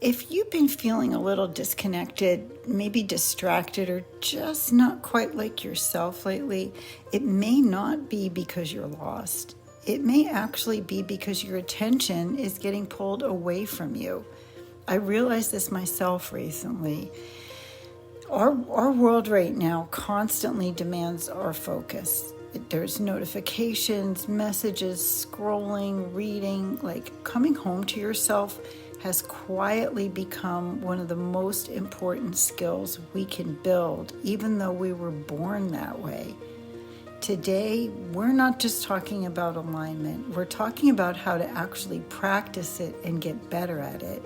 If you've been feeling a little disconnected, maybe distracted, or just not quite like yourself lately, it may not be because you're lost. It may actually be because your attention is getting pulled away from you. I realized this myself recently. Our world right now constantly demands our focus. There's notifications, messages, scrolling, reading. Like, coming home to yourself has quietly become one of the most important skills we can build, even though we were born that way. Today, we're not just talking about alignment. We're talking about how to actually practice it and get better at it.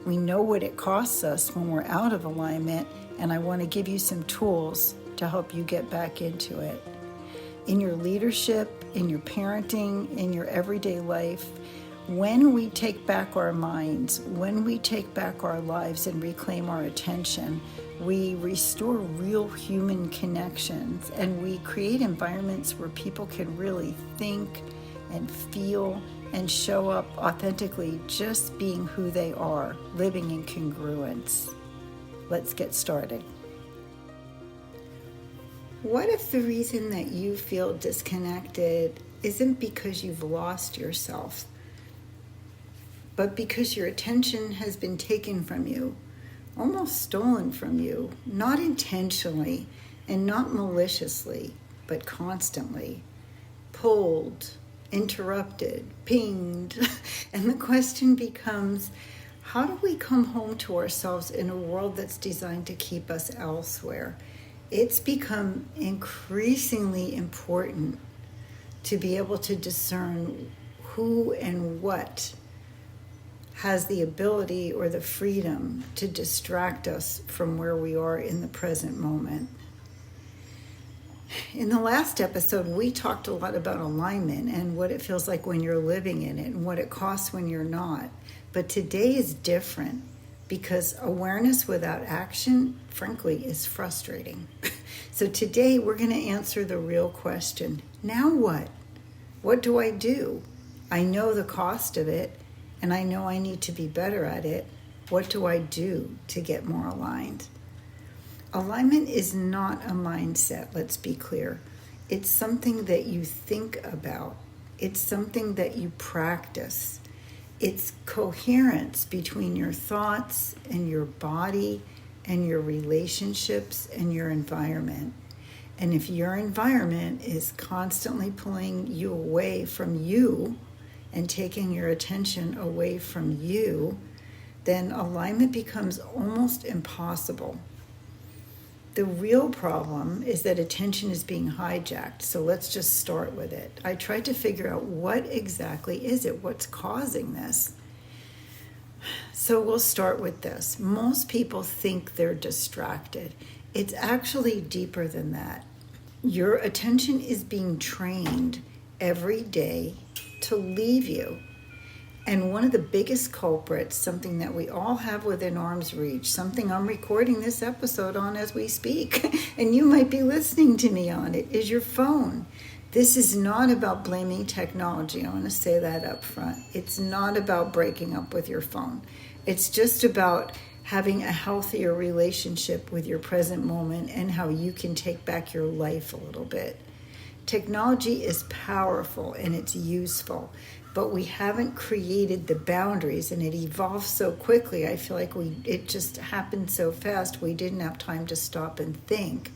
We know what it costs us when we're out of alignment, and I want to give you some tools to help you get back into it. In your leadership, in your parenting, in your everyday life, when we take back our minds, when we take back our lives and reclaim our attention, we restore real human connections, and we create environments where people can really think and feel and show up authentically, just being who they are, living in congruence. Let's get started. What if the reason that you feel disconnected isn't because you've lost yourself, but because your attention has been taken from you, almost stolen from you, not intentionally and not maliciously, but constantly, pulled, interrupted, pinged, and the question becomes, how do we come home to ourselves in a world that's designed to keep us elsewhere? It's become increasingly important to be able to discern who and what has the ability or the freedom to distract us from where we are in the present moment. In the last episode, we talked a lot about alignment and what it feels like when you're living in it and what it costs when you're not. But today is different, because awareness without action, frankly, is frustrating. So today we're going to answer the real question. Now what? What do I do? I know the cost of it, and I know I need to be better at it. What do I do to get more aligned? Alignment is not a mindset, let's be clear. It's something that you think about. It's something that you practice. It's coherence between your thoughts and your body and your relationships and your environment. And if your environment is constantly pulling you away from you and taking your attention away from you, then alignment becomes almost impossible. The real problem is that attention is being hijacked. So let's just start with it. I tried to figure out what exactly is it, what's causing this. So we'll start with this. Most people think they're distracted. It's actually deeper than that. Your attention is being trained every day to leave you. And one of the biggest culprits, something that we all have within arm's reach, something I'm recording this episode on as we speak, and you might be listening to me on it, is your phone. This is not about blaming technology. I want to say that up front. It's not about breaking up with your phone. It's just about having a healthier relationship with your present moment and how you can take back your life a little bit. Technology is powerful and it's useful, but we haven't created the boundaries, and it evolves so quickly. I feel like it just happened so fast we didn't have time to stop and think.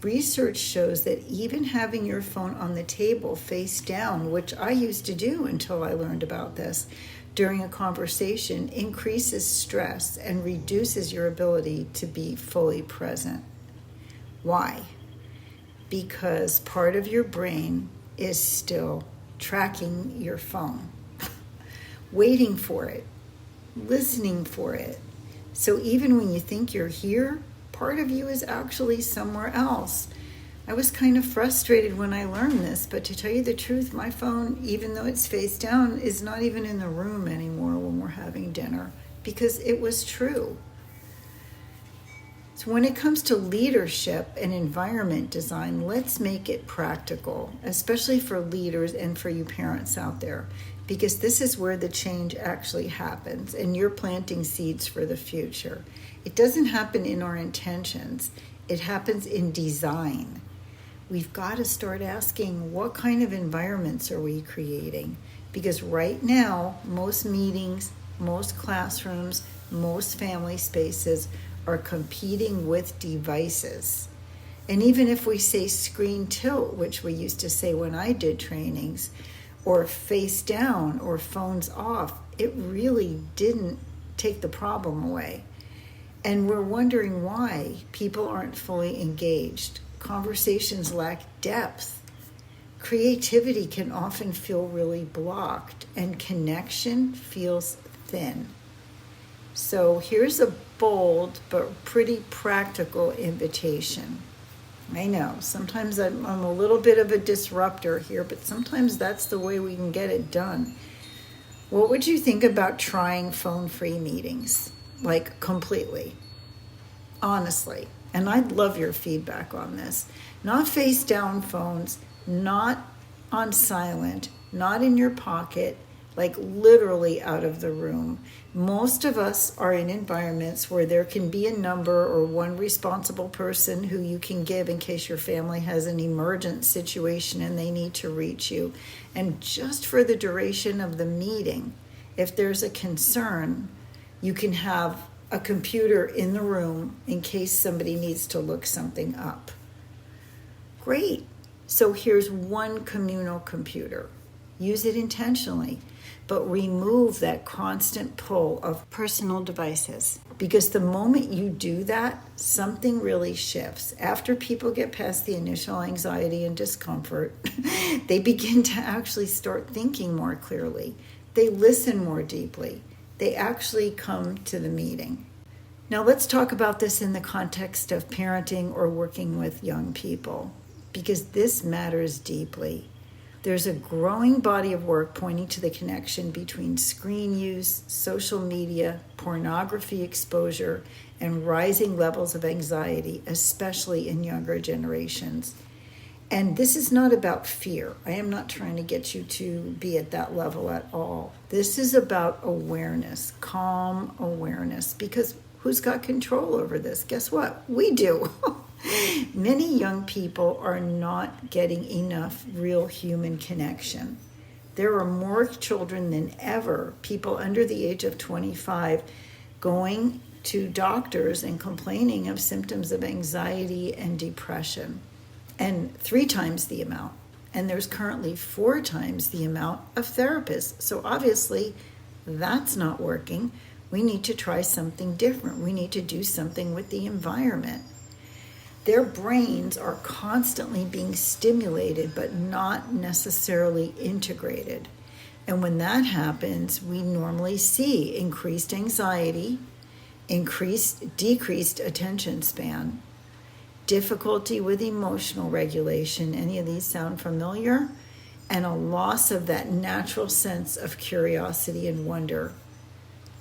Research shows that even having your phone on the table face down, which I used to do until I learned about this, during a conversation increases stress and reduces your ability to be fully present. Why? Because part of your brain is still tracking your phone, waiting for it, listening for it. So even when you think you're here, part of you is actually somewhere else. I was kind of frustrated when I learned this, but to tell you the truth, my phone, even though it's face down, is not even in the room anymore when we're having dinner, because it was true. So when it comes to leadership and environment design, let's make it practical, especially for leaders and for you parents out there, because this is where the change actually happens, and you're planting seeds for the future. It doesn't happen in our intentions. It happens in design. We've got to start asking, what kind of environments are we creating? Because right now, most meetings, most classrooms, most family spaces are competing with devices. And even if we say screen tilt, which we used to say when I did trainings, or face down or phones off, it really didn't take the problem away. And we're wondering why people aren't fully engaged. Conversations lack depth. Creativity can often feel really blocked, and connection feels thin. So here's a bold but pretty practical invitation. I know, sometimes I'm a little bit of a disruptor here, but sometimes that's the way we can get it done. What would you think about trying phone-free meetings? Like completely, honestly. And I'd love your feedback on this. Not face down phones, not on silent, not in your pocket, like literally out of the room. Most of us are in environments where there can be a number or one responsible person who you can give in case your family has an emergent situation and they need to reach you. And just for the duration of the meeting, if there's a concern, you can have a computer in the room in case somebody needs to look something up. Great. So here's one communal computer. Use it intentionally, but remove that constant pull of personal devices. Because the moment you do that, something really shifts. After people get past the initial anxiety and discomfort, they begin to actually start thinking more clearly. They listen more deeply. They actually come to the meeting. Now let's talk about this in the context of parenting or working with young people, because this matters deeply. There's a growing body of work pointing to the connection between screen use, social media, pornography exposure, and rising levels of anxiety, especially in younger generations. And this is not about fear. I am not trying to get you to be at that level at all. This is about awareness, calm awareness, because who's got control over this? Guess what? We do. Many young people are not getting enough real human connection. There are more children than ever, people under the age of 25, going to doctors and complaining of symptoms of anxiety and depression, and 3 times the amount. And there's currently 4 times the amount of therapists. So obviously, that's not working. We need to try something different. We need to do something with the environment. Their brains are constantly being stimulated, but not necessarily integrated. And when that happens, we normally see increased anxiety, decreased attention span, difficulty with emotional regulation. Any of these sound familiar? And a loss of that natural sense of curiosity and wonder.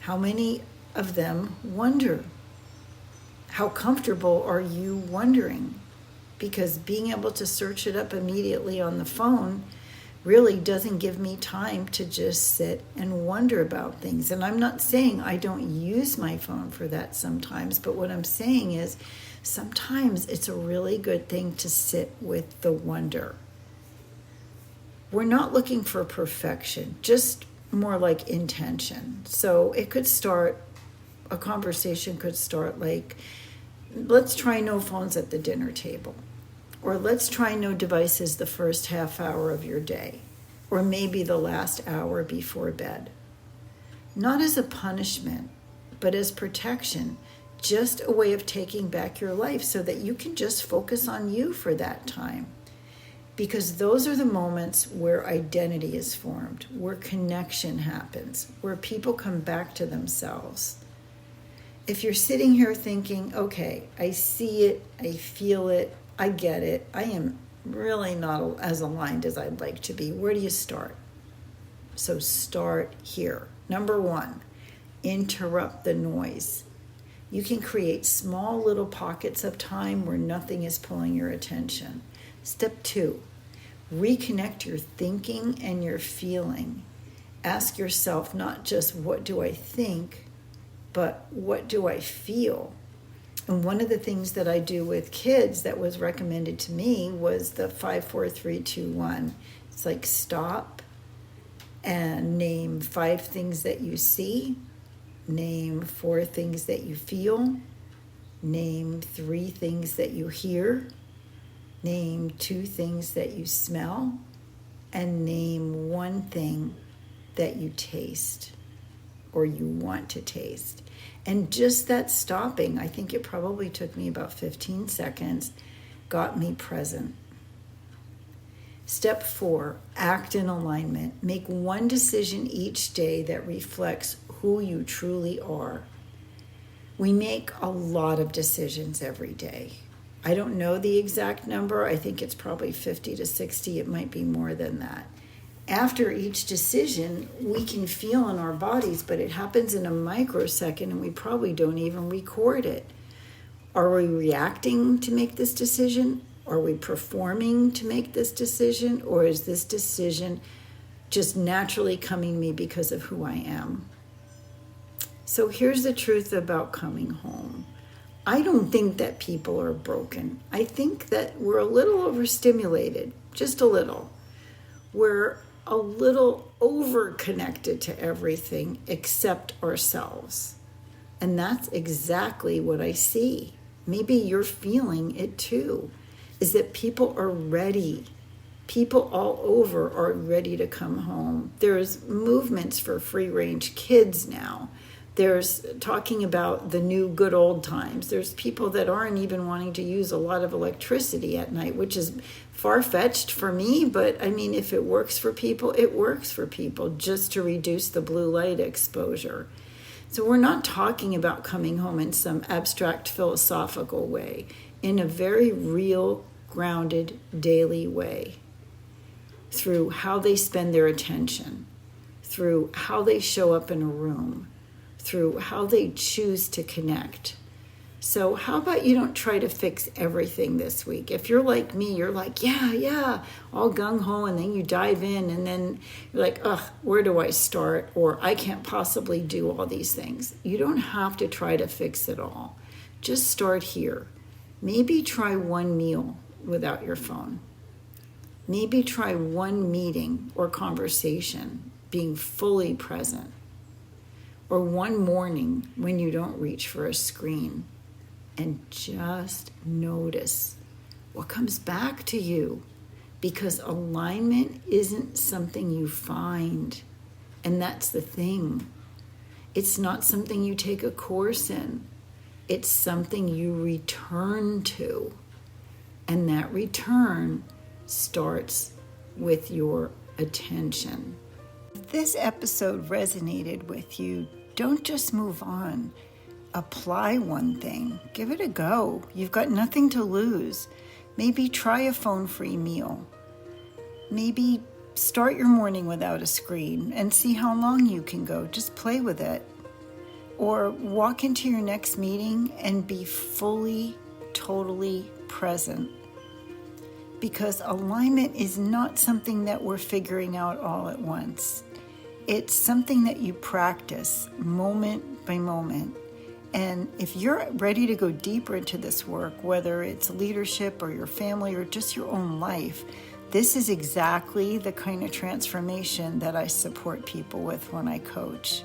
How many of them wonder? How comfortable are you wondering? Because being able to search it up immediately on the phone really doesn't give me time to just sit and wonder about things. And I'm not saying I don't use my phone for that sometimes, but what I'm saying is sometimes it's a really good thing to sit with the wonder. We're not looking for perfection, just more like intention. So it could start, a conversation could start like, let's try no phones at the dinner table. Or let's try no devices the first half hour of your day. Or maybe the last hour before bed. Not as a punishment, but as protection. Just a way of taking back your life so that you can just focus on you for that time. Because those are the moments where identity is formed, where connection happens, where people come back to themselves. If you're sitting here thinking, okay, I see it, I feel it, I get it, I am really not as aligned as I'd like to be, where do you start? So start here. Number 1, interrupt the noise. You can create small little pockets of time where nothing is pulling your attention. Step 2, reconnect your thinking and your feeling. ask yourself not just what do I think, but what do I feel? And one of the things that I do with kids that was recommended to me was the 5, 4, 3, 2, 1. It's like stop and name 5 things that you see, name 4 things that you feel, name 3 things that you hear, name 2 things that you smell, and name 1 thing that you taste or you want to taste. And just that stopping, I think it probably took me about 15 seconds, got me present. Step 4, act in alignment. Make one decision each day that reflects who you truly are. We make a lot of decisions every day. I don't know the exact number. I think it's probably 50 to 60. It might be more than that. After each decision, we can feel in our bodies, but it happens in a microsecond and we probably don't even record it. Are we reacting to make this decision? Are we performing to make this decision? Or is this decision just naturally coming to me because of who I am? So here's the truth about coming home. I don't think that people are broken. I think that we're a little overstimulated, just a little. We're a little over-connected to everything except ourselves. And that's exactly what I see. Maybe you're feeling it too, is that people are ready. People all over are ready to come home. There's movements for free-range kids now. There's talking about the new good old times. There's people that aren't even wanting to use a lot of electricity at night, which is far-fetched for me, but I mean, if it works for people, it works for people, just to reduce the blue light exposure. So we're not talking about coming home in some abstract philosophical way, in a very real, grounded, daily way, through how they spend their attention, through how they show up in a room, through how they choose to connect. So how about you don't try to fix everything this week? If you're like me, you're like, yeah, all gung-ho, and then you dive in, and then you're like, where do I start? Or I can't possibly do all these things. You don't have to try to fix it all. Just start here. Maybe try 1 meal without your phone. Maybe try 1 meeting or conversation being fully present. Or 1 morning when you don't reach for a screen, and just notice what comes back to you, because alignment isn't something you find, and that's the thing. It's not something you take a course in. It's something you return to, and that return starts with your attention. If this episode resonated with you, don't just move on. Apply one thing. Give it a go. You've got nothing to lose. Maybe try a phone-free meal. Maybe start your morning without a screen and see how long you can go. Just play with it. Or walk into your next meeting and be fully, totally present. Because alignment is not something that we're figuring out all at once. It's something that you practice moment by moment. And if you're ready to go deeper into this work, whether it's leadership or your family or just your own life, this is exactly the kind of transformation that I support people with when I coach.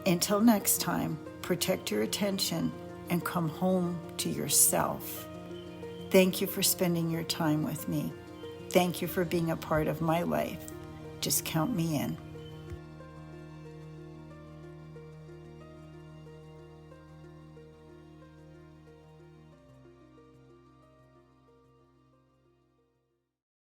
Until next time, protect your attention and come home to yourself. Thank you for spending your time with me. Thank you for being a part of my life. Just count me in.